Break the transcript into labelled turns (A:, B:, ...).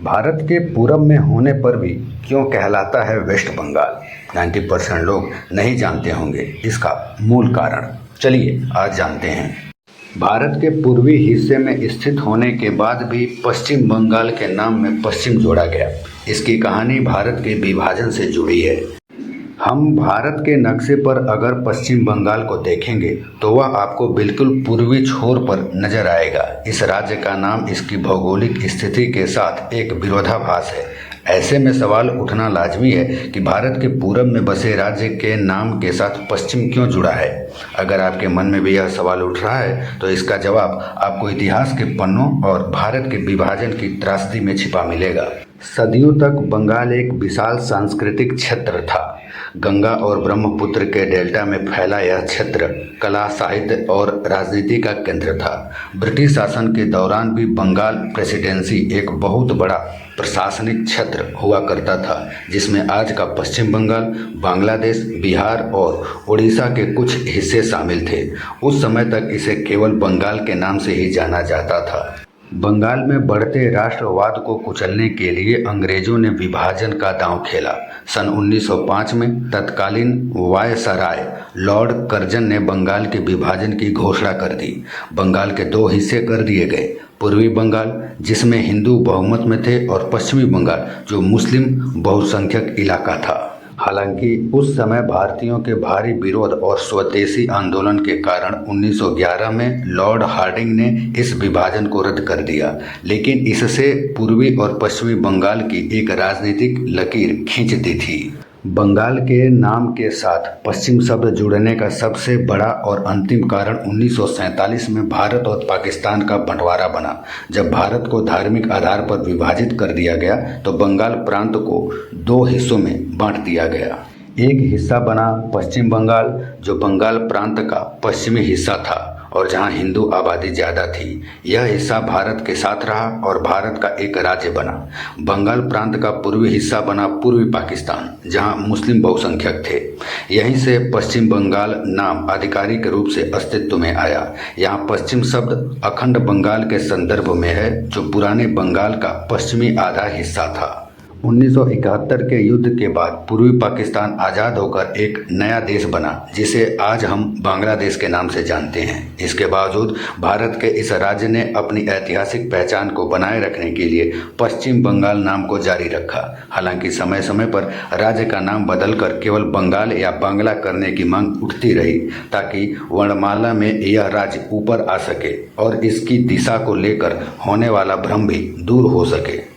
A: भारत के पूरब में होने पर भी क्यों कहलाता है वेस्ट बंगाल? 90% लोग नहीं जानते होंगे इसका मूल कारण। चलिए आज जानते हैं। भारत के पूर्वी हिस्से में स्थित होने के बाद भी पश्चिम बंगाल के नाम में पश्चिम जोड़ा गया। इसकी कहानी भारत के विभाजन से जुड़ी है। हम भारत के नक्शे पर अगर पश्चिम बंगाल को देखेंगे तो वह आपको बिल्कुल पूर्वी छोर पर नजर आएगा। इस राज्य का नाम इसकी भौगोलिक स्थिति के साथ एक विरोधाभास है। ऐसे में सवाल उठना लाजमी है कि भारत के पूरब में बसे राज्य के नाम के साथ पश्चिम क्यों जुड़ा है। अगर आपके मन में भी यह सवाल उठ रहा है तो इसका जवाब आपको इतिहास के पन्नों और भारत के विभाजन की त्रासदी में छिपा मिलेगा। सदियों तक बंगाल एक विशाल सांस्कृतिक क्षेत्र था। गंगा और ब्रह्मपुत्र के डेल्टा में फैला यह क्षेत्र कला, साहित्य और राजनीति का केंद्र था। ब्रिटिश शासन के दौरान भी बंगाल प्रेसिडेंसी एक बहुत बड़ा प्रशासनिक क्षेत्र हुआ करता था, जिसमें आज का पश्चिम बंगाल, बांग्लादेश, बिहार और उड़ीसा के कुछ हिस्से शामिल थे। उस समय तक इसे केवल बंगाल के नाम से ही जाना जाता था। बंगाल में बढ़ते राष्ट्रवाद को कुचलने के लिए अंग्रेजों ने विभाजन का दांव खेला। सन 1905 में तत्कालीन वायसराय लॉर्ड कर्जन ने बंगाल के विभाजन की घोषणा कर दी। बंगाल के दो हिस्से कर दिए गए, पूर्वी बंगाल जिसमें हिंदू बहुमत में थे और पश्चिमी बंगाल जो मुस्लिम बहुसंख्यक इलाका था। हालांकि उस समय भारतीयों के भारी विरोध और स्वदेशी आंदोलन के कारण 1911 में लॉर्ड हार्डिंग ने इस विभाजन को रद्द कर दिया, लेकिन इससे पूर्वी और पश्चिमी बंगाल की एक राजनीतिक लकीर खींच दी थी। बंगाल के नाम के साथ पश्चिम शब्द जुड़ने का सबसे बड़ा और अंतिम कारण 1947 में भारत और पाकिस्तान का बंटवारा बना। जब भारत को धार्मिक आधार पर विभाजित कर दिया गया तो बंगाल प्रांत को दो हिस्सों में बांट दिया गया। एक हिस्सा बना पश्चिम बंगाल, जो बंगाल प्रांत का पश्चिमी हिस्सा था और जहां हिंदू आबादी ज़्यादा थी। यह हिस्सा भारत के साथ रहा और भारत का एक राज्य बना। बंगाल प्रांत का पूर्वी हिस्सा बना पूर्वी पाकिस्तान, जहां मुस्लिम बहुसंख्यक थे। यहीं से पश्चिम बंगाल नाम आधिकारिक रूप से अस्तित्व में आया। यहाँ पश्चिम शब्द अखंड बंगाल के संदर्भ में है, जो पुराने बंगाल का पश्चिमी आधा हिस्सा था। 1971 के युद्ध के बाद पूर्वी पाकिस्तान आज़ाद होकर एक नया देश बना, जिसे आज हम बांग्लादेश के नाम से जानते हैं। इसके बावजूद भारत के इस राज्य ने अपनी ऐतिहासिक पहचान को बनाए रखने के लिए पश्चिम बंगाल नाम को जारी रखा। हालांकि समय समय पर राज्य का नाम बदलकर केवल बंगाल या बांग्ला करने की मांग उठती रही, ताकि वर्णमाला में यह राज्य ऊपर आ सके और इसकी दिशा को लेकर होने वाला भ्रम भी दूर हो सके।